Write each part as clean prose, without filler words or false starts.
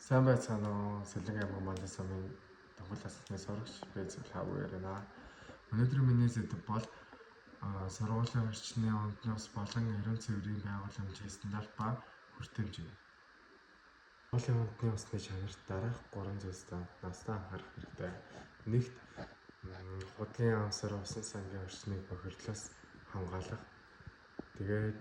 Сайн байцгаана уу? Сэлэнг аймаг Манлай сумын Дохол асны сурагч Бэзэл хаваарна. Өнөөдрийн миний сэдэв бол сургуулийн орчны онцны ус болон ариун цэврийн байгууламжийн стандарт ба хүртээмж. Сургуулийн онцны усны чанарт дараах 3 зүйлстэй настай анхаарах хэрэгтэй. Нэгт худлын амсар усан сангийн орчныг бохирдлоос хамгаалах. Тэгээд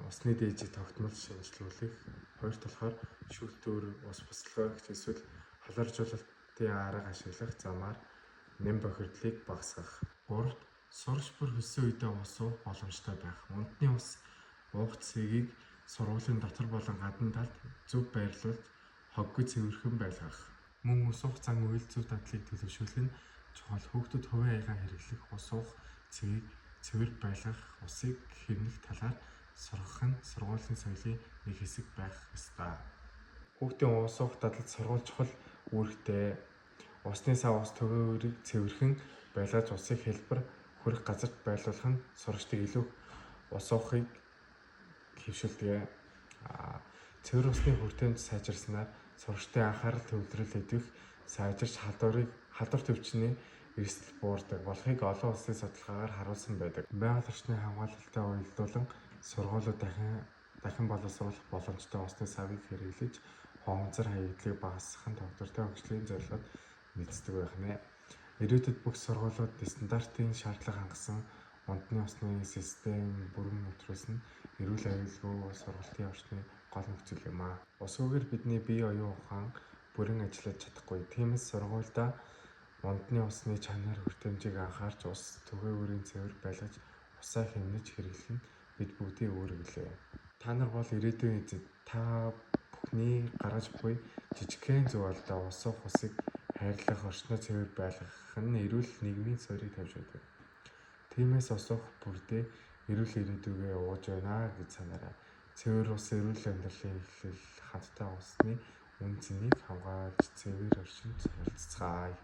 усны дээжийг тогтмол шинжилүүлэх. Хоёрт болохоор шүүлтүүр ус буслахгүйч эсвэл халаржуулалтын арга ашиглах замаар нэм бохирдлыг багасгах. Гуравт сурагч бүр хөссөн үедээ ус уух боломжтой байх. Унтны ус уух цэгийг сургуулийн дотор болон гадна талд зөв байрлуулж хоггүй цэвэрхэн байлгах. Мөн ус уух зан үйл зөв дадлыг төлөвшүүлэх нь чухал. Хүүхдүүд хувийн аягаар хэрэглэх ус уух цэгийг цэвэр байлгах, усыг хэмнэх талаар сургах нь сургуулийн соёлын нэг хэсэг байх ёстой. Хүүхдийн ус уух дадлд сургууль чухал үүрэгтэй. Усны сав ус төгөөрийг цэвэрхэн байлгаж усыг хэлбэр хүрэх газарт байлуулах нь сурагчдыг илүү ус уухыг хэвшүүлдэг. Цэвэр усны хүртээмж сайжирснаар сурагчдын анхаарал төвлөрөл идэх, сайжирч халдвар төвчний эрсдэл буурдаг болохыг олон улсын судалгаагаар харуулсан байдаг. Байгаль орчны хамгаалалттай уялдуулан сургуулиуд дахин боловсруулах боломжтой усны савыг хэрэглэж хоомцор хаягдлыг багасгах нь доктортой хөгжлийн зорилгод нийцдэг байх нэ. Ирээдүйд бүх сургуулиуд стандартын шаардлага хангасан унтны усны систем бүрэн нэвтрүүлсэн нь эрүүл аюулгүй сургалтын орчны гол нөхцөл юм аа. Усгүйгээр бидний бие оюун ухаан бүрэн ажиллаж чадахгүй. Тиймээс сургуульдаа унтны усны чанар хүртээмжийг анхаарч ус түгээгүүрийн цэвэр байлгаж усаа хэмнэж хэрэглэх нь бид бүгдийн үүрэг лээ. Та нар бол ирээдүйн эзэд. Та бүхний гаргаж буй жижигхэн зөв алдаа ус уух усыг хайрлах, орчноо цэвэр байлгах нь эрүүл нийгмийн суурийг тавьж байдаг. Тиймээс ус уух бүрдээ эрүүл ирээдүгээ ууж байна гэж санаарай. Цэвэр ус эрүүл амьдралын эхлэл, хамтдаа усны үн цэнийг хамгаалж цэвэр орчинд солилцгаая.